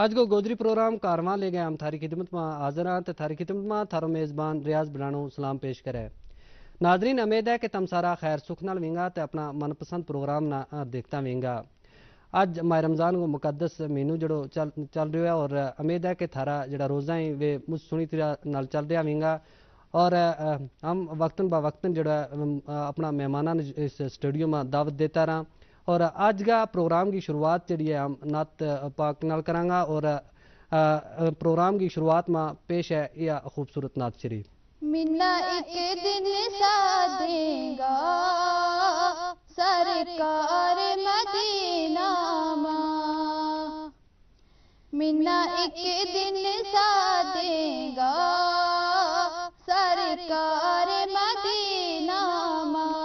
آج کو گودری پروگرام کارواں لے گئے ہم تھاری خدمت میں حاضر ہیں تھاری خدمت میں تھارو میزبان ریاض بڑانو سلام پیش کرے. ناظرین امید ہے کہ تم سارا خیر سکھ نال وینگا تے اپنا من پسند پروگرام نہ دیکھتا وینگا. اج ماہ رمضان کو مقدس مہینو جڑو چل رہا ہے اور امید ہے کہ تھارا جڑا روزہ ہے وہ مجھ سنی طرح نال چل رہا وینگا. اور ہم وقتاً با وقتاً جڑا اپنا مہمانان اس اسٹوڈیو میں دعوت دیتا رہا. اور آج کا پروگرام کی شروعات جڑی ہے ہم نعت پاک نال کرانگا اور پروگرام کی شروعات میں پیش ہے یہ خوبصورت نعت شریف. منا ایک دن سادیں گا سرکار مدینہ ماں، منا ایک دن سادیں گا سرکار مدینہ ماں،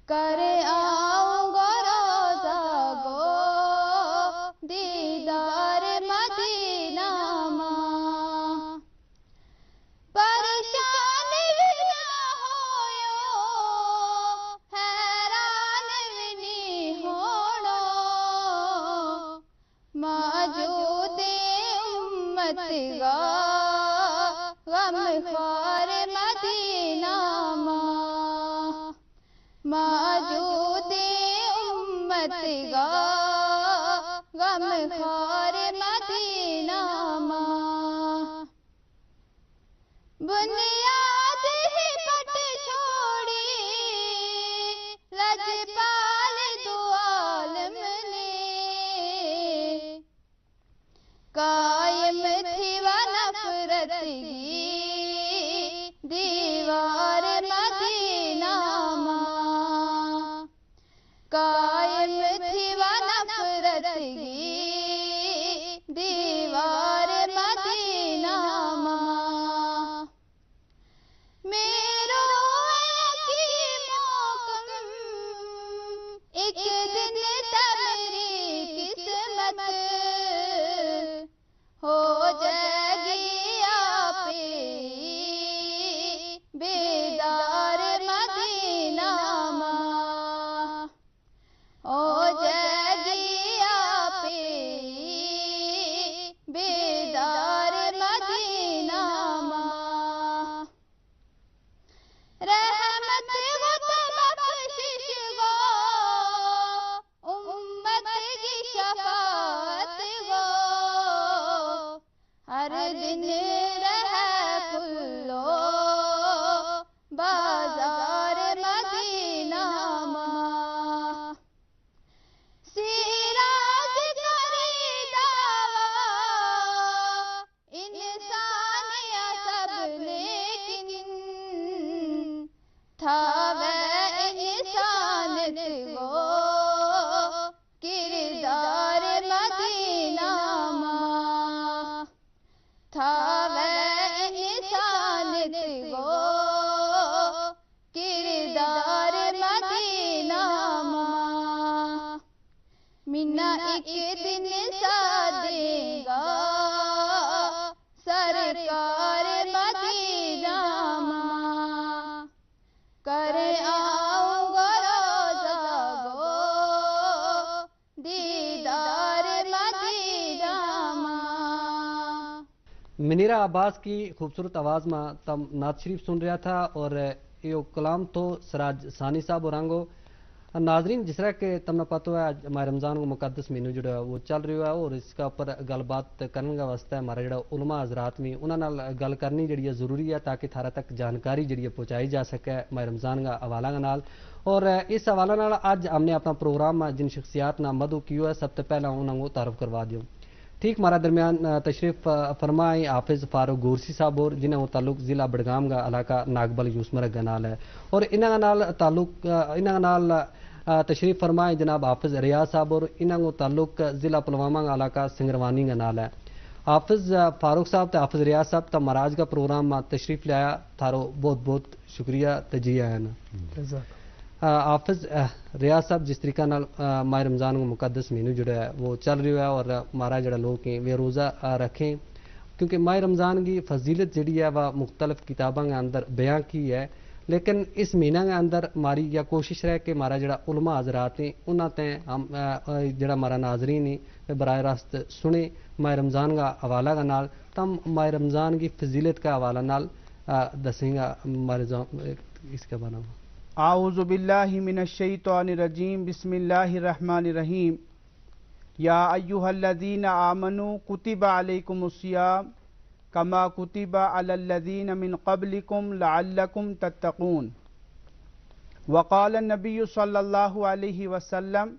کر آؤں گا روزہ گو دیدار مدینہ ماں، پریشان بھی نہ ہویو حیران بھی نہیں ہونا، موجود امت گا غم خوار مدینہ ماں، موجود امت گا غم خوار مدینہ ماں، بنیاد ہی پٹ چھوڑی لجپال دو عالم نے، قائم تھی وہ نفرت کی دیوار مدینہ ماں، قائم تھی وہ نفرت کی دیوار مدینہ ماں، میرو یقینوں کم ایک دن تمری قسمت ہو جائے گی آپ بیدار مدینہ ماں، ہو جائے گی آپ بیدار مدینہ ماں، رحمت و بخشش گو امت کی شفاعت گو، ہر دن رہے کھلو بازار مدینہ ماں، سیراج کری دعویٰ انسان یا سب لیکن تھا وہ انسانیت گو کردار مدینہ ماں، تھا وہ انسانیت گو کردار مدینہ ماں، منا ایک دن سادیں گا سرکار مدینہ ماں، کر آؤں گا روزہ گو دیدار مدینہ ماں. منیرہ عباس کی خوبصورت آواز میں تم نعت شریف سن رہا تھا اور یہ کلام تو سراج ثانی صاحب اورانگو. ناظرین جس طرح کہ تم نے پتہ ہے آج ماہ رمضان کو مقدس مہینو جو ہے وہ چل رہا ہے اور اس کا اوپر گل بات کرنے کا واسطہ ہمارا جڑا علماء حضرات میں انہوں نے گل کرنی جڑی ہے ضروری ہے تاکہ تھارا تک جانکاری جڑی ہے پہنچائی جا سکے ماہ رمضان کا حوالہ نال. اور اس حوالہ نال اج ہم نے اپنا پروگرام جن شخصیات نہ مدعو کیو ہے سب سے پہلا انہوں کو تعارف کروا دیوں. ٹھیک ہمارا درمیان تشریف فرمائیں حافظ فاروق گورسی صاحب اور جنہوں کو تعلق ضلع بڑگام کا علاقہ ناگبل یوسمرگ کا نال ہے. اور انہوں نال تعلق انہوں نال تشریف فرمائیں جناب حافظ ریاض صاحب اور انہوں کو تعلق ضلع پلوامہ کا علاقہ سنگروانی کا نال ہے. حافظ فاروق صاحب تے حافظ ریاض صاحب تا مہاراج کا پروگرام میں تشریف لایا تھارو بہت بہت شکریہ تجیہ ہے نا. حافظ ریاض صاحب جس طریقہ نال ماہ رمضان کو مقدس مہینو جڑا ہے وہ چل رہا ہے اور ہمارا جڑا لوگ ہیں وہ روزہ رکھیں کیونکہ ماہ رمضان کی فضیلت جڑی ہے وہ مختلف کتابوں کے اندر بیان کی ہے لیکن اس مہینہ کے اندر ہماری یا کوشش رہے کہ ہمارا جڑا علماء حضرات ہیں انہوں تے ہم جڑا ہمارا ناظرین ہیں براہ راست سنے ماہ رمضان کا حوالہ کا نال تم ماہ رمضان کی فضیلت کا حوالہ نال دسیں گا ہمارے اس کے بارے میں. اعوذ باللہ من الشیطان الرجیم بسم اللہ الرحمن الرحیم. یا ایہا الذین آمنوا کتب علیکم الصیام کما کتب علی الذین من قبلکم لعلکم تتقون. وقال النبی صلی اللہ علیہ وسلم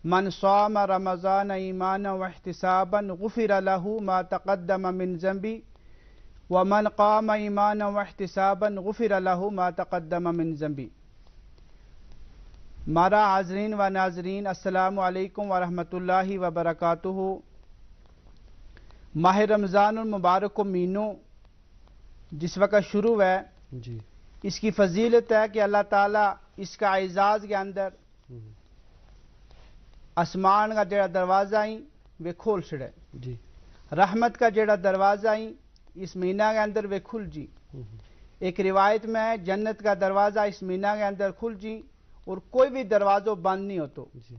من صام رمضان ایمانا واحتسابا غفر له ما تقدم من ذنبه ومن قام ایمانا واحتسابا غفر له ما تقدم من ذنبه. مارا حاضرین و ناظرین السلام علیکم ورحمۃ اللہ وبرکاتہ. ماہ رمضان المبارک کو مہینوں جس وقت شروع ہے جی اس کی فضیلت ہے کہ اللہ تعالیٰ اس کا اعزاز کے اندر آسمان کا جڑا دروازہ ہی وہ کھول چھڑے. جی رحمت کا جڑا دروازہ ہی اس مہینہ کے اندر وہ کھل جی. ایک روایت میں ہے جنت کا دروازہ اس مہینہ کے اندر کھل جی اور کوئی بھی دروازہ بند نہیں ہوتا. جی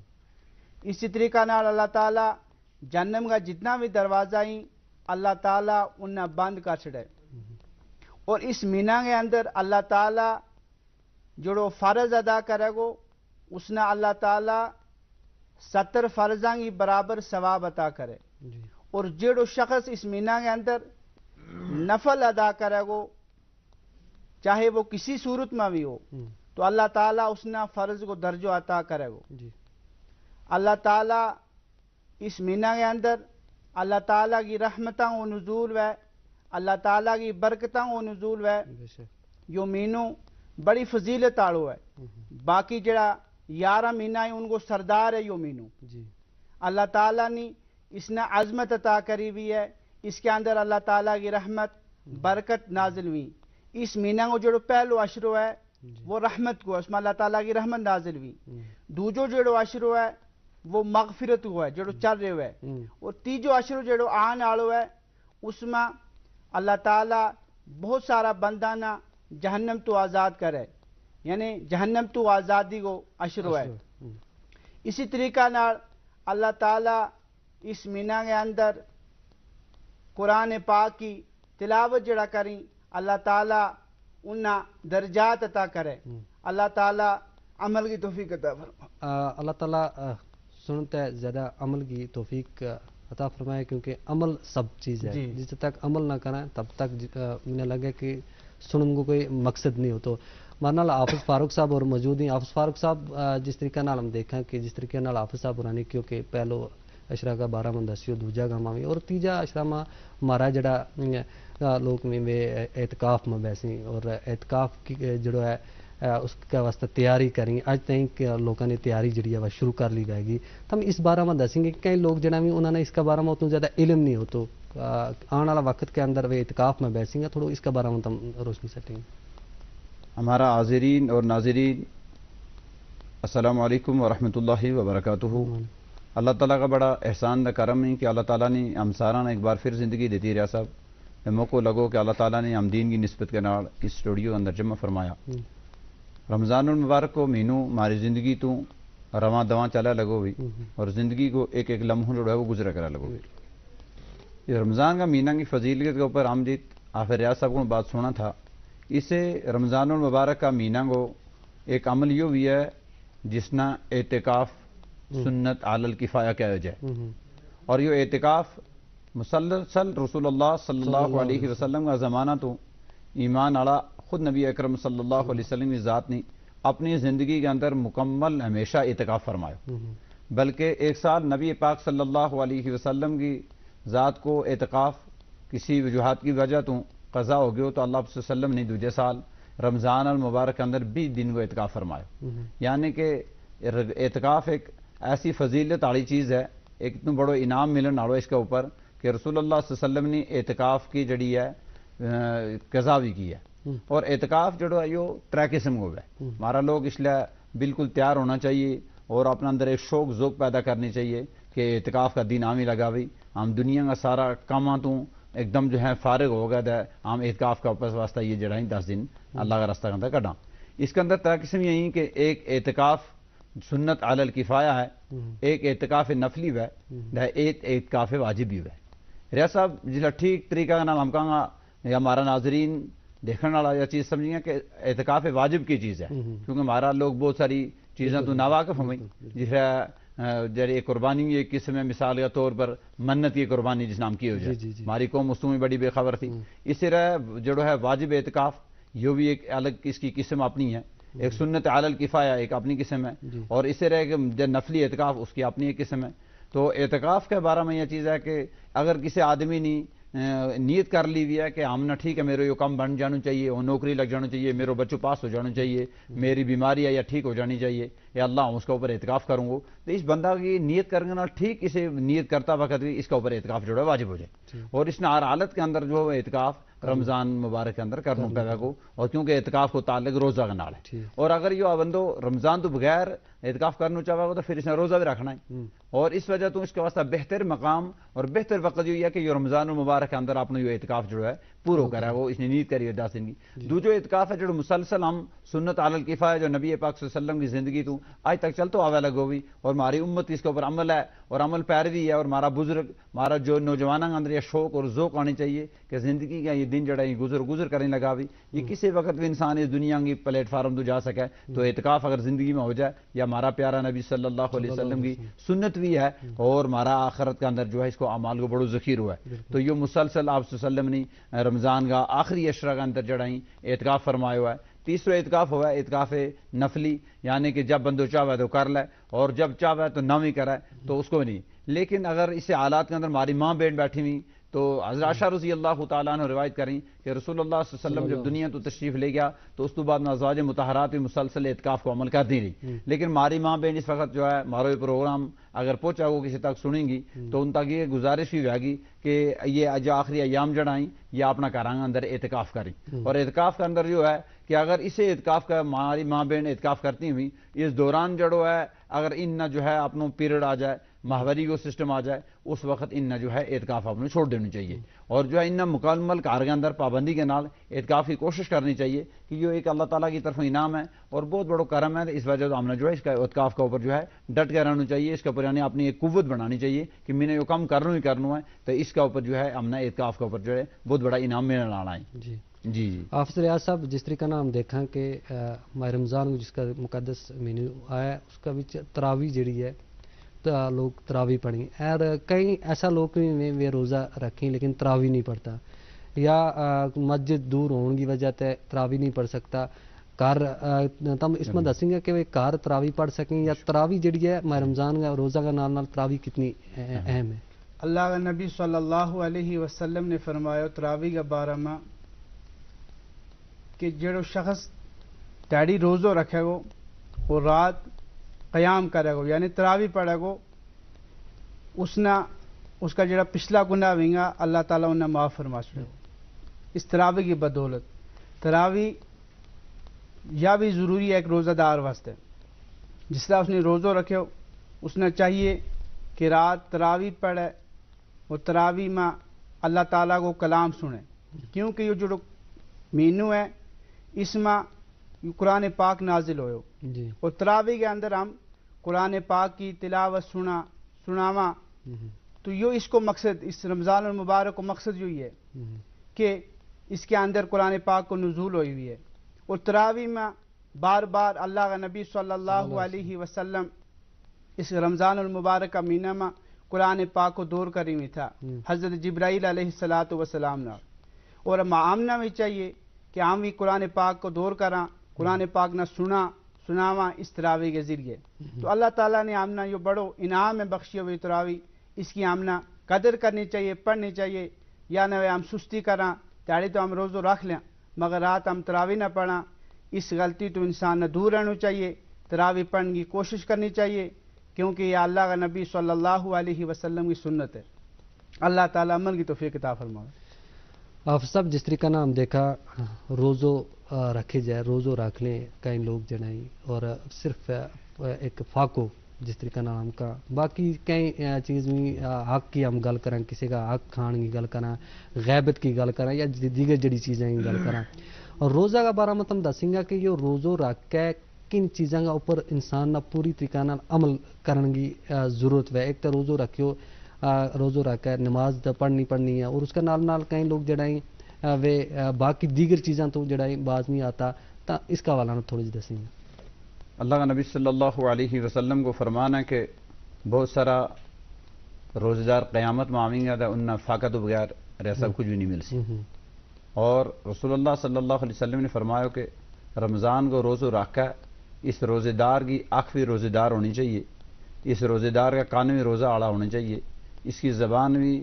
اسی طریقہ نال اللہ تعالیٰ جہنم کا جتنا بھی دروازہ ہی اللہ تعالیٰ انہیں بند کر چھڑے. اور اس مہینہ کے اندر اللہ تعالیٰ جڑو فرض ادا کرے گو اس نے اللہ تعالیٰ 70 فرضاں کی برابر ثواب عطا کرے. جی اور جڑو شخص اس مہینہ کے اندر نفل ادا کرے گو چاہے وہ کسی صورت میں بھی ہو تو اللہ تعالیٰ اس نے فرض کو درجہ عطا کرے گو. جی اللہ تعالیٰ اس مہینہ کے اندر اللہ تعالیٰ کی رحمتوں و نزول ہے اللہ تعالیٰ کی برکتوں و نزول ہے. بے شک. یہ مہینوں بڑی فضیلت آڑو ہے. باقی جڑا 11 مہینہ ہے ان کو سردار ہے یہ مہینوں. جی اللہ تعالیٰ نے اس نے عظمت عطا کری ہوئی ہے. اس کے اندر اللہ تعالیٰ کی رحمت برکت نازل ہوئی. اس مہینہ کو جڑو پہلو عشرو ہے وہ رحمت کو ہے اس میں اللہ تعالیٰ کی رحمت نازل ہوئی. دوجو جڑو عشرو ہے وہ مغفرت ہوا ہے جڑو چل رہے ہوئے. اور تیجو عشرو جڑو آن آڑو ہے اس میں اللہ تعالیٰ بہت سارا بندہ نا جہنم تو آزاد کرے یعنی جہنم تو آزادی کو عشرو ہے. اسی طریقہ نال اللہ تعالیٰ اس مہینہ کے اندر قرآن پاک کی تلاوت جڑا کریں اللہ تعالیٰ انہاں درجات عطا کرے. اللہ تعالیٰ عمل کی توفیق عطا فرمائے. اللہ تعالیٰ سنتے زیادہ عمل کی توفیق عطا فرمائے کیونکہ عمل سب چیز ہے. جس تک عمل نہ کریں تب تک مجھے لگے کہ سنن کو کوئی مقصد نہیں ہو. تو مارنال حافظ فاروق صاحب اور موجود ہیں. حافظ فاروق صاحب جس طریقہ نال ہم دیکھیں کہ جس طریقے نال حافظ صاحب برانی کیونکہ پہلو اشرا کا 12 من دسیو دوجا گاما بھی اور تیجا اشرا میں ہمارا جڑا لوگ میں اعتکاف میں بیسی اور اعتکاف کی جڑو ہے اس کا واسطہ تیاری کریں. اج تک لوگوں نے تیاری جڑی ہے وہ شروع کر لی جائے گی. تو ہم اس بارے میں دسیں گے کہ کئی لوگ جڑا بھی انہوں نے اس کے بارے میں اتنا زیادہ علم نہیں ہو تو آنے والا وقت کے اندر وہ اعتکاف میں بیسیں گے تھوڑا اس کے بارے میں تم روشنی سٹیں گے. ہمارا حاضرین اور ناظرین السلام علیکم ورحمۃ اللہ وبرکاتہ. اللہ تعالیٰ کا بڑا احسان دا کرم ہے کہ اللہ تعالیٰ نے ہم سارا ایک بار پھر زندگی دیتی رہا صاحب موقع لگو کہ اللہ تعالیٰ نے ہم دین کی نسبت کے نال اس اسٹوڈیو اندر جمع فرمایا. رمضان المبارک کو مہینوں ہماری زندگی تو رواں دواں چلا لگو ہوئی اور زندگی کو ایک ایک لمحہ جو ہے وہ گزرا کرا لگو ہوئی. یہ رمضان کا مہینہ کی فضیلت کے اوپر آمدید آخر ریاض صاحب کو بات سنا تھا. اسے رمضان المبارک کا مہینہ کو ایک عمل یہ ہوئی ہے جس نے اعتکاف سنت علی الکفایہ کہا جائے اور یہ اعتکاف مسلسل رسول اللہ صلی اللہ علیہ وسلم کا زمانہ تو ایمان آڑا خود نبی اکرم صلی اللہ علیہ وسلم کی ذات نے اپنی زندگی کے اندر مکمل ہمیشہ اعتکاف فرمایا. بلکہ ایک سال نبی پاک صلی اللہ علیہ وسلم کی ذات کو اعتکاف کسی وجوہات کی وجہ تو قضا ہو گیا تو اللہ صلی اللہ علیہ وسلم نے دوسرے سال رمضان المبارک کے اندر 20 دن کو اعتکاف فرمایا. یعنی کہ اعتکاف ایک ایسی فضیلت والی چیز ہے ایک اتنا بڑا انعام ملن والو اس کے اوپر کہ رسول اللہ صلی اللہ علیہ وسلم نے اعتکاف کی جڑی ہے قضا بھی کی ہے. اور اعتکاف جڑو ہے یہ 3 قسم کو ہے. ہمارا لوگ اس لیے بالکل تیار ہونا چاہیے اور اپنا اندر ایک شوق ذوق پیدا کرنی چاہیے کہ اعتکاف کا دن آمی لگا ہوئی ہم دنیا کا سارا کاماں تو ایک دم جو ہے فارغ ہو گیا تھا عام اعتکاف کا واپس واسطہ یہ جڑائیں 10 دن اللہ کا راستہ اندر کڈا. اس کے اندر طرح قسم یہی کہ ایک اعتکاف سنت علی الکفایہ ہے, ایک اعتکاف نفلی ہے, ایک اعتکاف واجبی ہے. ریاض صاحب جس ٹھیک طریقہ کا نام ہم کہاں گا یا ہمارا ناظرین دیکھنے والا یہ چیز سمجھیں کہ اعتکاف واجب کی چیز ہے, کیونکہ ہمارا لوگ بہت ساری چیزیں تو ناواقف ہوں جسے جیسے قربانی یہ قسم ہے, مثال کے طور پر منت کی قربانی جس نام کی ہو جائے, ہماری قوم اس میں بڑی بے خبر تھی. اس طرح جو ہے واجب اعتکاف یہ بھی ایک الگ اس کی قسم اپنی ہے, ایک سنت علی الکفایہ ایک اپنی قسم ہے, اور اس طرح کہ نفلی اعتکاف اس کی اپنی ایک قسم ہے. تو اعتکاف کے بارے میں یہ چیز ہے کہ اگر کسی آدمی نے نیت کر لی ہوئی ہے کہ ہم نہ ٹھیک ہے میرے یہ کم بن جانا چاہیے, اور نوکری لگ جانا چاہیے, میرے بچوں پاس ہو جانا چاہیے, میری بیماری ہے یا ٹھیک ہو جانی چاہیے, یا اللہ ہم اس کے اوپر اعتکاف کروں گا, تو اس بندہ کی نیت کرنے نا ٹھیک اسے نیت کرتا وقت بھی اس کے اوپر اعتکاف جو ہے واجب ہو جائے. اور اس نے ہر حالت کے اندر جو اعتکاف رمضان مبارک کے اندر کرنا پیدا کو, اور کیونکہ اعتکاف کو تعلق روزہ کا نال ہے, اور اگر یہ بندو رمضان تو بغیر اعتکاف کرنا چاہے گا تو پھر اس نے روزہ بھی رکھنا ہے, اور اس وجہ تو اس کے واسطہ بہتر مقام اور بہتر وقت یہ ہے کہ یہ رمضان المبارک کے اندر اپنا یہ اعتکاف جو ہے پورا کرا ہے, وہ اس نے نیت کری ہے 10 دن کی. دوسرا اعتکاف ہے جو مسلسل ہم سنت علی الکفایہ جو نبی پاک صلی اللہ علیہ وسلم کی زندگی تو آج تک چلتا آوے لگو ہوئی, اور ہماری امت اس کے اوپر عمل ہے اور عمل پیروی ہے, اور ہمارا بزرگ ہمارا جو نوجوانوں کے اندر یہ شوق اور ذوق آنی چاہیے کہ زندگی کا یہ دن جڑا یہ گزر کرنے لگا بھی, یہ کسی وقت بھی انسان اس دنیا کی پلیٹ فارم تو جا سکے. تو اعتکاف اگر زندگی میں ہو جائے, یا ہمارا پیارا نبی صلی اللہ علیہ وسلم کی سنت بھی ہے, اور ہمارا آخرت کے اندر جو ہے اس کو اعمال کو بڑو ذخیر ہوا ہے. تو یہ مسلسل آپ صلی اللہ علیہ وسلم نے رمضان کا آخری عشرہ کے اندر جڑائیں اعتکاف فرمایا ہوا ہے. تیسرا اعتکاف ہوا ہے اعتکاف نفلی, یعنی کہ جب بندو چاہے تو کر لے, اور جب چاہے تو نہ بھی کرے تو اس کو نہیں. لیکن اگر اس حالات کے اندر ہماری ماں بہن بیٹھی ہوئی تو حضرت عائشہ رضی اللہ تعالیٰ عنہ روایت کریں کہ رسول اللہ صلی اللہ علیہ وسلم جب دنیا تو تشریف لے گیا تو اس تو بعد ازواج مطہرات بھی مسلسل اعتکاف کو عمل کرتی رہی. لیکن ہماری ماں بہن اس وقت جو ہے ہمارا یہ پروگرام اگر پہنچا وہ کسی تک سنیں گی تو ان تک یہ گزارش بھی ہوگی کہ یہ جو آخری ایام جڑائیں یا اپنا گھراں اندر اعتکاف کریں. اور اعتکاف کے اندر جو ہے کہ اگر اسے اعتکاف کا ہماری ماں بہن اعتکاف کرتی ہوئی اس دوران جڑو ہے اگر ان نہ جو ہے اپنوں پیریڈ آ جائے, ماہواری کو سسٹم آ جائے, اس وقت ان نہ جو ہے اعتکاف اپنے چھوڑ دینی چاہیے, اور جو ہے ان مکمل کار کے اندر پابندی کے نال اعتکاف کی کوشش کرنی چاہیے کہ یہ ایک اللہ تعالیٰ کی طرف انعام ہے اور بہت بڑا کرم ہے. اس وجہ سے ہم نے جو ہے اس کا اعتکاف کے اوپر جو ہے ڈٹ کے رہنا چاہیے, اس کے اوپر یعنی اپنی ایک قوت بنانی چاہیے کہ میں نے یہ کام کرنا ہی کرنا ہے, تو اس کے اوپر جو ہے ہم نے اعتکاف کے اوپر جو ہے بہت بڑا انعام میں لانا ہے. جی جی حافظ ریاض صاحب, جس طریقہ ہم دیکھا کہ ماہ رمضان جس کا مقدس مہینہ آیا اس کا بھی تراویح جڑی ہے لوگ تراویح پڑھیں, اور کئی ایسا لوگ نے وہ روزہ رکھیں لیکن تراویح نہیں پڑھتا, یا مسجد دور ہونے کی وجہ سے تراویح نہیں پڑھ سکتا. تم اس میں دسیں گے کہ وہ کار تراویح پڑھ سکیں, یا تراویح جڑی ہے ماہ رمضان کا روزہ کا نال تراویح کتنی اہم ہے؟ اللہ کا نبی صلی اللہ علیہ وسلم نے فرمایا تراویح کے بارے میں کہ جڑو شخص تیڑی روزہ رکھے گو اور رات قیام کرے گو یعنی تراویح پڑھے گو, اس کا جڑا پچھلا گناہ ہوگا اللہ تعالیٰ انہیں معاف فرما چھوڑے گو. اس تراویح کی بدولت تراویح یا بھی ضروری ہے ایک روزہ دار واسطے. جس طرح اس نے روزہ رکھے ہو اس نے چاہیے کہ رات تراویح پڑھے اور تراویح میں اللہ تعالیٰ کو کلام سنے, کیونکہ یہ جو مینو ہے اس میں قرآن پاک نازل ہوئے ہو, اور تراویح کے اندر ہم قرآن پاک کی تلاوت سناوا, تو یہ اس کو مقصد اس رمضان المبارک کو مقصد یہی ہے کہ اس کے اندر قرآن پاک کو نزول ہوئی ہے. اور تراویح میں بار بار اللہ کا نبی صلی اللہ علیہ وسلم اس رمضان المبارک کا مہینہ میں قرآن پاک کو دور کری ہوئی تھا حضرت جبرائیل علیہ الصلوۃ والسلام نے, اور آمنا بھی چاہیے کہ ہم بھی قرآن پاک کو دور کراں, قرآن پاک نہ سناواں اس تراویح کے ذریعے. تو اللہ تعالیٰ نے آمنا یہ بڑو انعام ہے بخشی ہوئی تراویح, اس کی آمنا قدر کرنی چاہیے, پڑھنی چاہیے. یا نہ ہم سستی کراں تیاری تو ہم روزہ رکھ لیں مگر رات ہم تراویح نہ پڑھاں, اس غلطی تو انسان نہ دور رہنا چاہیے. تراویح پڑھنے کی کوشش کرنی چاہیے کیونکہ یہ اللہ کا نبی صلی اللہ علیہ وسلم کی سنت ہے. اللہ تعالیٰ عمل کی توفیق عطا فرمائے. آپ سب جس طریقہ نہ ہم دیکھا روزو رکھے جائے, روزو رکھ لیں کئی لوگ جنائی, اور صرف ایک فاقو جس طریقہ نال ہم کا باقی کئی چیز میں حق کی ہم گل کریں، کسی کا حق کھان کی گل کریں، غیبت کی گل کریں یا دیگر جڑی چیزیں کی گل کریں. اور روزہ کا بارے میں تم دسیں گا کہ یہ روزو رکھ کے کن چیزوں کا اوپر انسان نہ پوری طریقہ نال عمل کرنے کی ضرورت ہے. ایک تو روزو رکھیو، روزو رکھ کے نماز پڑھنی ہے، اور اس کے نال نال کئی لوگ جڑائیں وہ باقی دیگر چیزاں تو جڑائیں باز نہیں آتا. تو اس کا حوالہ تھوڑی جی دسیں گے. اللہ کا نبی صلی اللہ علیہ وسلم کو فرمانا ہے کہ بہت سارا روزے دار قیامت میں آئیں گا تو ان فاقہ تو بغیر ایسا کچھ بھی نہیں مل سی. اور رسول اللہ صلی اللہ علیہ وسلم نے فرمایا کہ رمضان کو روزہ رکھا ہے، اس روزے دار کی آنکھ بھی روزے دار ہونی چاہیے، اس روزے دار کا کان بھی روزہ آڑا ہونا چاہیے، اس کی زبان بھی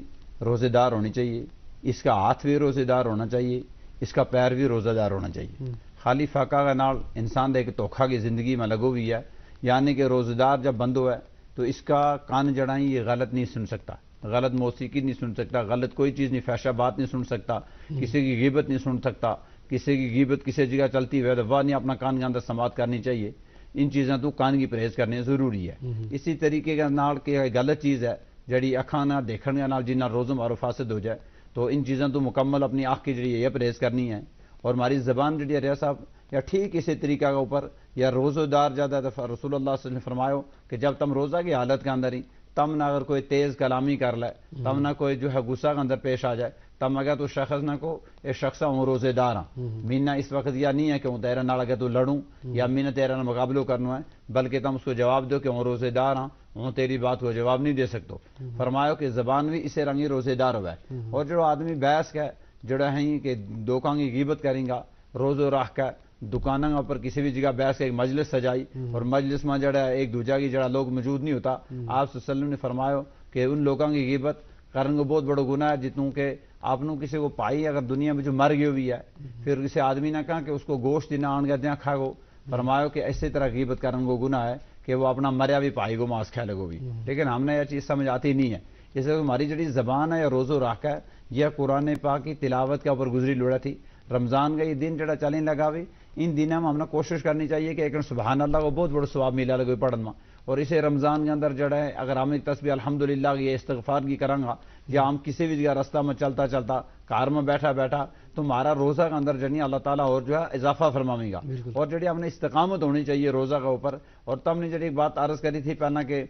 روزے دار ہونی چاہیے، اس کا ہاتھ بھی روزے دار ہونا چاہیے، اس کا پیر بھی روزہ دار ہونا چاہیے. خالی فاقہ کا نال انسان دے کے دھوکھا کی زندگی میں لگو ہوئی ہے. یعنی کہ روزے دار جب بند ہوا ہے تو اس کا کان جڑائیں یہ غلط نہیں سن سکتا، غلط موسیقی نہیں سن سکتا، غلط کوئی چیز نہیں، فحشہ بات نہیں سن سکتا، کسی کی غیبت نہیں سن سکتا، کسی کی غیبت کسی جگہ چلتی ہوئے تو وہ نہیں اپنا کان کے اندر سماعت کرنی چاہیے. ان چیزیں تو کان کی پرہیز کرنے ضروری ہے. اسی طریقے کا نال کہ غلط چیز ہے جڑی اکھاں نہ دیکھنے نال جنہ روزہ مارو فاسد ہو جائے، تو ان چیزیں تو مکمل اپنی آنکھ کی جڑی ہے یہ پرہیز کرنی ہے. اور ہماری زبان جڑی ہے ریا صاحب یا ٹھیک اسی طریقہ کے اوپر یا روزہ دار زیادہ دفعہ رسول اللہ صلی اللہ علیہ وسلم نے فرمایا کہ جب تم روزہ کی حالت کے اندر ہی تم نہ اگر کوئی تیز کلامی کر لے، تم نہ کوئی جو ہے غصہ کے اندر پیش آ جائے، تم اگر تو شخص نہ کو اے شخص ہوں روزے دار ہاں، مینا اس وقت یا نہیں ہے کہ ہوں تیرے نال اگر تو لڑوں یا مینا تیرے نال مقابلہ کرنا ہے، بلکہ تم اس کو جواب دو کہ ہوں روزے دار ہاں، ہوں تیری بات کو جواب نہیں دے سکتا. فرمایا کہ زبان بھی اسے رنگی روزے دار ہوا ہے. اور جو آدمی بحث کا جڑا ہے کہ دوکاں کی غیبت کریں گا روزہ رکھ کے دکانوں پر کسی بھی جگہ بیٹھ کے ایک مجلس سجائی اور مجلس میں جڑا ایک دوجہ کی جڑا لوگ موجود نہیں ہوتا، آپ صلی اللہ علیہ وسلم نے فرمایا کہ ان لوگوں کی غیبت کرنے کو بہت بڑا گناہ ہے جتنوں کہ آپ نے کسی کو پائی اگر دنیا میں جو مر گئی ہوئی ہے پھر کسی آدمی نے کہا کہ اس کو گوشت دینا آن گیا دیا کھا گو، فرمایا کہ ایسے طرح غیبت کرنے کو گناہ ہے کہ وہ اپنا مریا بھی پائی گو ماس کھا لگو بھی. لیکن ہم نے یہ چیز سمجھ آتی نہیں ہے. اس لیے ہماری جڑی زبان ہے یا روزہ رکھ ہے یہ قرآن پاک کی تلاوت کے اوپر گزری لوڑا تھی. رمضان کا یہ دن جڑا چلیں لگا بھی ان دنوں میں ہم نے کوشش کرنی چاہیے کہ ایک سبحان اللہ کو بہت بڑا ثواب ملا لگے پڑھن میں. اور اسے رمضان کے اندر جڑا ہے اگر ہم ایک تسبیح الحمدللہ یہ استغفار کی کریں گا یا ہم کسی بھی جگہ رستہ میں چلتا چلتا کار میں بیٹھا بیٹھا تو ہمارا روزہ کے اندر جنی اللہ تعالیٰ اور جو ہے اضافہ فرمائے گا. اور جڑی ہم نے استقامت ہونی چاہیے روزہ کے اوپر. اور تم نے جڑی ایک بات عرض کری تھی پہنا کہ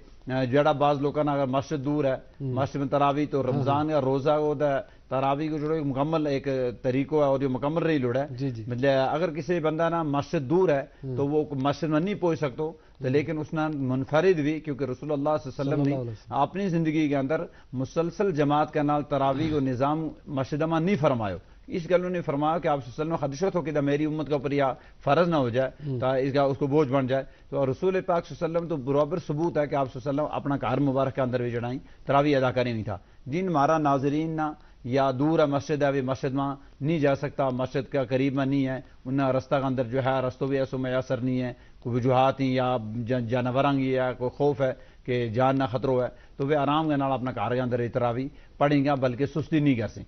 جڑا بعض لوگوں نے اگر مسجد دور ہے مسجد میں تراوی تو رمضان کا روزہ کو تراوی کو جو مکمل ایک طریقہ ہے اور جو مکمل رہی لوڑ ہے. مطلب اگر کسی بندہ نا مسجد دور ہے تو وہ مسجد میں نہیں پہنچ سکتو تو لیکن اس نے منفرد بھی کیونکہ رسول اللہ صلی اللہ علیہ وسلم نے اپنی زندگی کے اندر مسلسل جماعت کا نال تراوی کو نظام مسجد میں نہیں فرمایا. اس گلوں نے فرمایا کہ آپ صلی اللہ علیہ وسلم خدشت ہو کہ میری امت کے اوپر یا فرض نہ ہو جائے تو اس کا اس کو بوجھ بن جائے. تو رسول پاک صلی اللہ علیہ وسلم تو برابر ثبوت ہے کہ آپ صلی اللہ علیہ وسلم اپنا گھر مبارک کے اندر بھی جڑائیں تراوی ادا کریں نہیں تھا. جن ہمارا ناظرین نہ یا دور ہے مسجد ہے مسجد میں نہیں جا سکتا، مسجد کا قریب میں نہیں ہے، ان رستہ کے اندر جو ہے رستوں بھی ایسو میسر نہیں ہے، کوئی وجوہات ہیں یا جانوروں کی یا کوئی خوف ہے کہ جان نہ خطرہ ہے تو وہ آرام کے نال اپنا گھر کے اندر تراوی پڑھیں گا بلکہ سستی نہیں کر سیں.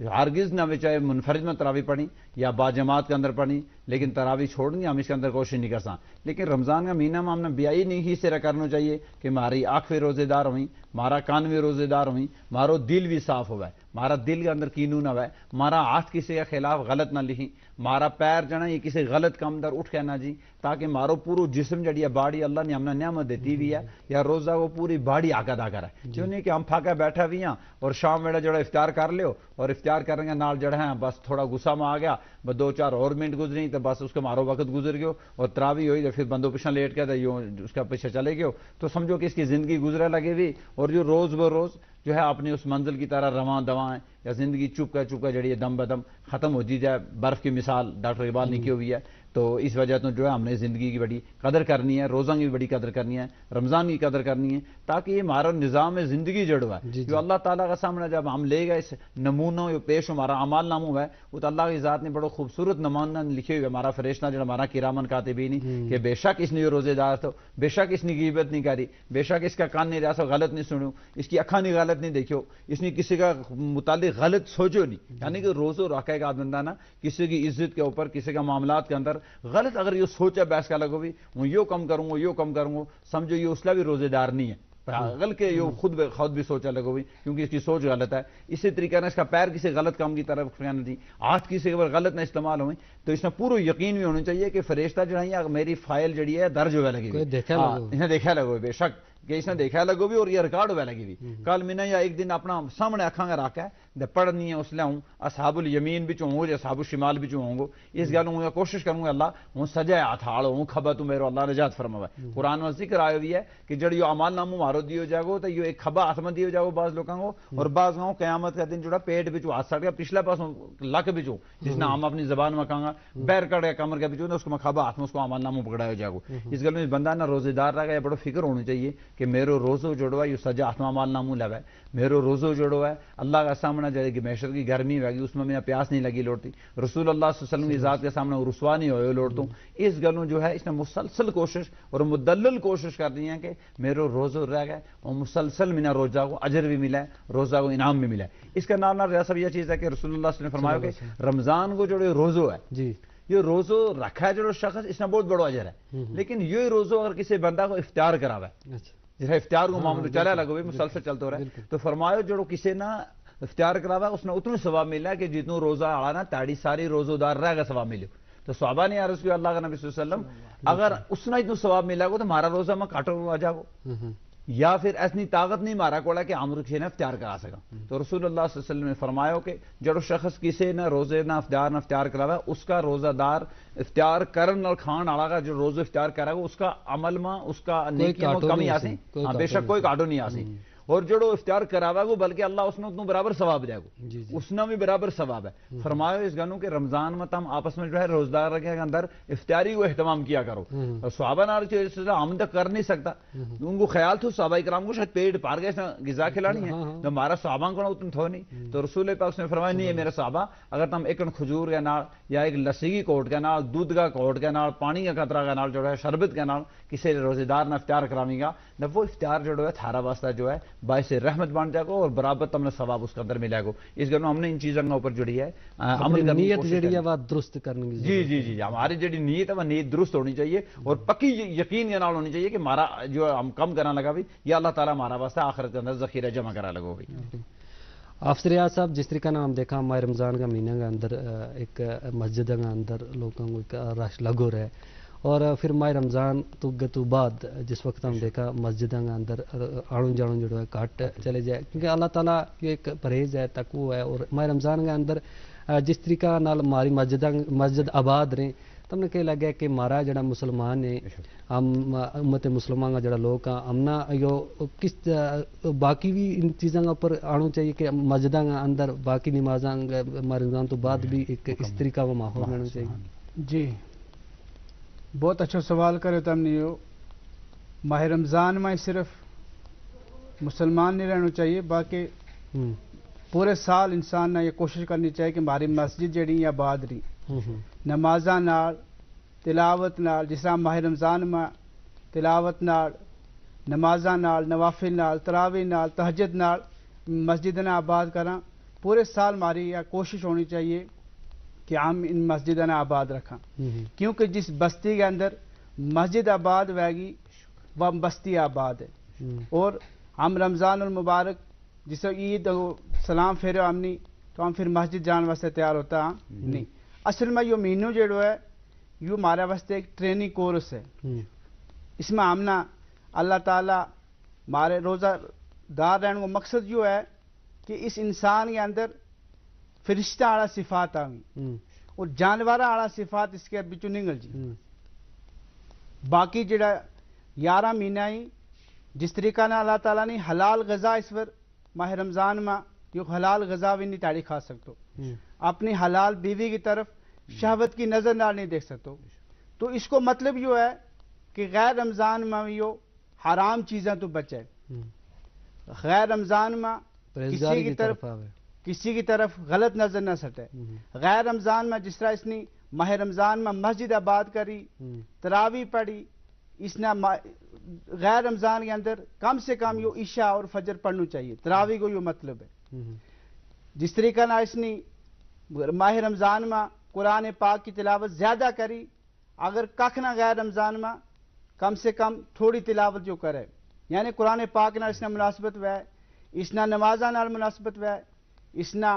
ہرگز نہ وہ چاہے منفرد میں تراوی پڑھیں یا با جماعت کے اندر پڑھیں لیکن تراوی چھوڑیں گے ہم اس کے اندر کوشش نہیں کر سکیں. لیکن رمضان کا مہینہ میں ہم نے بیائی نہیں ہی سے کرنا چاہیے کہ ہماری آنکھ بھی روزے دار ہوئیں، ہمارا کان بھی روزے دار ہوئیں، ہمارا دل بھی صاف ہوا ہے، ہمارا دل کے اندر کینو نہ ہے، ہمارا ہاتھ کسی کے خلاف غلط نہ لکھیں، ہمارا پیر جنا یہ کسی غلط کام در اٹھ کے نہ جی تاکہ مارو پورو جسم جڑی ہے باڑی اللہ نے ہم نے نعمت دیتی ہوئی ہے یا روزہ وہ پوری باڑی آقا دا کرا ہے. جو نہیں کہ ہم پھاکا بیٹھا ہوئی ہیں اور شام ویڑا جڑا افطار کر لیو اور افطار کریں گے نال جڑا ہے بس تھوڑا غصہ میں آ گیا بس 2-4 اور منٹ گزری تو بس اس کا مارو وقت گزر گئو اور تراوی ہوئی تو پھر بندوں پیچھے لیٹ کے تو اس کا پیچھے چلے گئے تو سمجھو کہ اس کی زندگی گزرے لگے ہوئی. اور جو روز بروز جو ہے اپنی اس منزل کی طرح رواں دواں یا زندگی چپ کا جڑی ہے دم بدم ختم ہو جی جائے. برف کی مثال ڈاکٹر اقبال نے کی ہوئی ہے. تو اس وجہ تو جو ہے ہم نے زندگی کی بڑی قدر کرنی ہے، روزہ کی بڑی قدر کرنی ہے، رمضان کی قدر کرنی ہے تاکہ یہ ہمارا نظام زندگی جڑوا ہے جو اللہ تعالیٰ کا سامنے جب ہم لے گئے اس نمونوں یا پیش ہمارا اعمال ناموں ہے وہ تو اللہ کی ذات نے بڑا خوبصورت نمونہ لکھے ہوئے ہمارا فرشتہ جو ہمارا کرامن کاتبین کہ بے شک اس نے یہ روزے دار تو بے شک اس نے غیبت نہیں کری، بے شک اس کا کان نہیں رہا سو غلط نہیں سنو، اس کی اکھاں نہیں غلط نہیں دیکھو، اس نے کسی کا متعلق غلط سوچو نہیں. یعنی کہ روزہ رکھے گا بندہ نا کسی کی عزت کے اوپر کسی کا معاملات کے اندر غلط اگر یہ سوچا بیس کا لگو بھی ہوں یو کم کروں گا یو کم کروں گا سمجھو یہ اسلا بھی روزے دار نہیں ہے پاگل کے یہ خود بھی سوچا لگو بھی کیونکہ اس کی سوچ غلط ہے. اسی طریقے سے اس کا پیر کسی غلط کام کی طرف پھیرنا دی ہاتھ کسی اگر غلط نہ استعمال ہوئیں تو اس میں پورا یقین بھی ہونا چاہیے کہ فرشتہ جو ہے میری فائل جڑی ہے درج ہوئے لگی ہوئی دیکھا لگو بے شک کہ اس نے دیکھا لگو بھی اور یہ ریکارڈ ہوئے لگی ہوئی. کل میں نے یا ایک دن اپنا سامنے اکھاں گا رکھا ہے پڑھنی ہے اس لیے ہوں اصحاب الیمین بھی ہوں گے اصحاب الشمال بھی ہوں گو اس گل ہوں کوشش کروں گا اللہ ہوں سجائے ہتھاڑ ہوں کھبا تو میرے اللہ نجات فرماوا. قرآن میں ذکر آئے ہوئی ہے کہ جڑی عمال ناموں مارو دیو جاگو تو یہ ایک کھبا ہاتھ میں دیو جاگو بعض لوگوں کو اور بعض گاؤں قیامت کا دن جڑا پیٹ بچو ہاتھ سٹ گیا پچھلا پاسوں لک بچو جس نے ہم اپنی زبان میں کہاں گا بیر کٹ گیا کمر کے بچو اس کو میں کھبا ہاتھ میں اس کو عمال ناموں پکڑا ہو جاگو. اس گل میں بندہ نہ روزے دار رہے گا یہ بڑا فکر ہونی چاہیے کہ میرے روزو جڑوا یہ سجا ہاتھ میں عمال ناموں لگا ہے میرے روزو جڑو ہے اللہ کا سامنا جائے کہ میشر کی گرمی ہوگی اس میں میرا پیاس نہیں لگی لوٹتی رسول اللہ صلی اللہ علیہ وسلم کی ذات کے سامنے رسوا نہیں ہوئے لوٹتا ہوں. اس گلوں جو ہے اس نے مسلسل کوشش اور مدلل کوشش کر دی ہے کہ میرے روزو رہ گئے اور مسلسل میرا روزہ کو اجر بھی ملا ہے روزہ کو انعام بھی ملا ہے. اس کے نام ریاست یہ چیز ہے کہ رسول اللہ صلی اللہ علیہ وسلم نے فرمایا کہ رمضان کو جو روزو ہے جی یہ روزو رکھا ہے جو شخص اس میں بہت بڑا اجر ہے لیکن یہ روزو اگر کسی بندہ کو افطار کراوا ہے جیسا افطار کو معاملہ چلا لگو بھی مسلسل چلتا رہا ہے تو فرمایا جو کسی نہ افطار کراوا اس نے اتنا ثواب ملا ہے کہ جتنا روزہ آڑا نا تاڑی ساری روزو دار رہ گا ثواب ملے. تو صحابہ نے عرض کیا اللہ کا نبی صلی اللہ علیہ وسلم اگر اس نے اتنا ثواب ملا گو تو ہمارا روزہ میں کاٹو آ جاؤ یا پھر ایسنی طاقت نہیں مارا کوڑا کہ عمر کسی نے افطار کرا سکا. تو رسول اللہ صلی اللہ علیہ وسلم نے فرمایا کہ جڑو شخص کسی نہ روزے نہ افطار کراوا اس کا روزہ دار افطار کرن اور کھان آڑا کا جو روزہ افطار کرا گا اس کا عمل میں اس کا نیکی میں کمی آسی بے شک کوئی کاٹو نہیں آسی اور جڑو افطار کراوا گو بلکہ اللہ اس نے اتنا برابر ثواب دے گو اس نے بھی برابر ثواب ہے. فرمایا اس گنوں کہ رمضان میں تم آپس میں جو ہے روزدار رکھے کے اندر افطاری کو اہتمام کیا کرو. صحابہ نے ہم تک کر نہیں سکتا ان کو خیال تھا صحابہ کرام کو شاید پیٹ پار گئے غذا کھلانی ہے تو ہمارا صحابہ کو اتنا تھو نہیں. تو رسول پاک نے فرمایا نہیں ہے میرے صحابہ اگر تم ایک کھجور کے نال یا ایک لسی کی کوٹ کے نال دودھ کا کوٹ کے نال پانی کا قطرہ کے نال جو ہے شربت کے نال کسی روزے دار نہ افطار کراویں گا نہ وہ افطار جو ہے تھارا واسطہ جو ہے باعث رحمت بن جائے گا اور برابر تم نے ثواب اس کے اندر ملے گا. اس گھر میں ہم نے ان چیزوں کے اوپر جڑی ہے عمل نیت جڑی ہے وہ درست کرنے کی جی جی جی ہماری جڑی نیت ہے وہ نیت درست ہونی چاہیے اور پکی یقین کے نال ہونی چاہیے کہ ہمارا جو ہم کم کرنا لگا بھی یا اللہ تعالیٰ ہمارا واسطہ آخرت کے اندر ذخیرہ جمع کرا لگا بھی. آفسر ریاض صاحب جس طریقہ ہم دیکھا ماہ رمضان کا مہینہ کے اندر ایک مسجد کے اندر لوگوں کو ایک رش لگو رہے اور پھر ماہ رمضان تو بعد جس وقت ہم دیکھا مسجد کے اندر آڑوں جاڑوں جو ہے کاٹ چلے جائے کیونکہ اللہ تعالیٰ یہ ایک پرہیز ہے تقوی ہے اور ماہ رمضان کے اندر جس طریقہ نال ہماری مسجد آباد رہیں تم نے کہ لگا کہ ہمارا جڑا مسلمان ہے ہم امت مسلمان کا جڑا لوگ ہیں ہمنا کس باقی بھی ان چیزوں کے اوپر آنا چاہیے کہ مسجدوں کے اندر باقی نمازاں ماہ رمضان تو بعد بھی ایک اس طریقہ کا ماحول رہنا چاہیے. جی بہت اچھا سوال کرے تو ہم نے ماہ رمضان میں صرف مسلمان نہیں رہنا چاہیے باقی پورے سال انسان نے یہ کوشش کرنی چاہیے کہ ہماری مسجد جڑی یا آباد رہی نمازاں نال تلاوت نال جس طرح ماہ رمضان میں تلاوت نال نمازاں نال نوافل نال تراویح نال تہجد نال مسجد نے آباد کرا پورے سال ہماری یہ کوشش ہونی چاہیے کہ ہم ان مسجدیں آباد رکھیں کیونکہ جس بستی کے اندر مسجد آباد ہوگی وہ بستی آباد ہے. اور ہم رمضان المبارک جسے عید سلام پھیرے ہم نہیں تو ہم پھر مسجد جان واسطے تیار ہوتا نہیں. اصل میں یہ مہینوں جڑو ہے یہ ہمارے واسطے ایک ٹریننگ کورس ہے. اس میں ہم نا اللہ تعالیٰ ہمارے روزہ دار رہنے کا مقصد یہ ہے کہ اس انسان کے اندر فرشتہ آڑا صفات آئیں اور جانور آڑا صفات اس کے بچوں نکل جی. باقی جڑا 11 مہینہ ہی جس طریقہ نہ اللہ تعالیٰ نے حلال غذا اس پر ماہ رمضان میں یہ حلال غذا بھی نہیں تاڑی کھا سکتو اپنی حلال بیوی کی طرف شہوت کی نظر نہ نہیں دیکھ سکتو. تو اس کو مطلب یہ ہے کہ غیر رمضان میں یہ حرام چیزیں تو بچے غیر رمضان میں کسی کی طرف غلط نظر نہ سٹے. غیر رمضان میں جس طرح اس نے ماہ رمضان میں مسجد آباد کری تراویح پڑھی اس نے غیر رمضان کے اندر کم سے کم یہ عشاء اور فجر پڑھنا چاہیے. تراویح کو یہ مطلب ہے. جس طریقہ نہ اس نے ماہ رمضان میں قرآن پاک کی تلاوت زیادہ کری اگر کھ نہ غیر رمضان میں کم سے کم تھوڑی تلاوت جو کرے یعنی قرآن پاک نال اس نے مناسبت ہے اس نہ نمازاں نال مناسبت ہے اس نہ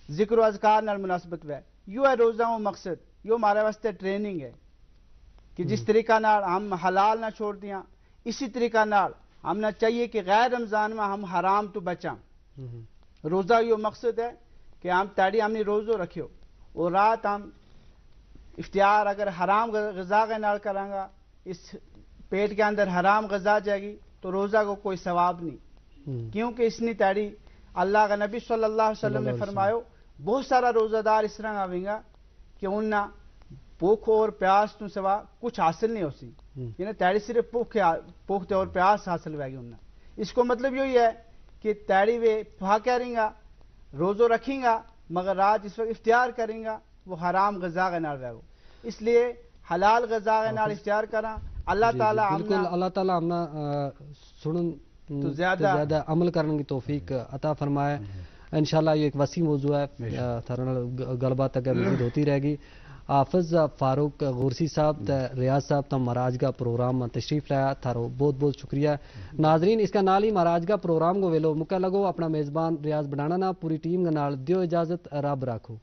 ذکر و اذکار نال مناسبت ہے یوں ہے روزہ و مقصد یہ ہمارے واسطے ٹریننگ ہے کہ جس طریقہ نال ہم حلال نہ چھوڑ دیاں اسی طریقہ نال ہم نہ چاہیے کہ غیر رمضان میں ہم حرام تو بچاں روزہ یہ مقصد ہے کہ ہم تیڑی ہم نے روزو رکھو اور رات ہم اختیار اگر حرام غذا کے نال کریں گا اس پیٹ کے اندر حرام غذا جائے گی تو روزہ کو کوئی ثواب نہیں کیونکہ اس نے تیڑی اللہ کا نبی صلی اللہ علیہ وسلم نے فرمایا بہت سارا روزہ دار اس طرح آئیں گا کہ ان نہ بھوک اور پیاس تو سوا کچھ حاصل نہیں ہو سی یعنی تیڑی صرف بھوک اور پیاس حاصل ہوئے گی انہیں اس کو مطلب یہی ہے کہ تیڑی وہ پھا کہہ رہیں گا روزو رکھیں گا مگر رات جس وقت اختیار کریں گا وہ حرام غذا کے نال رہے گا اس لیے حلال غذا کے نال اختیار کریں اللہ تعالیٰ بالکل اللہ تعالیٰ ہمنا سنن تو زیادہ عمل کرنے کی توفیق عطا فرمائے انشاءاللہ یہ ایک وسیع موضوع ہے گل بات اگر مزید ہوتی رہے گی حافظ فاروق غورسی صاحب ریاض صاحب تم مہاراج کا پروگرام میں تشریف لایا تھارو بہت بہت شکریہ ناظرین اس کا نال ہی مہاراج کا پروگرام کو ویلو مکہ لگو اپنا میزبان ریاض بنانا نا پوری ٹیم کے نال دیو اجازت رب رکھو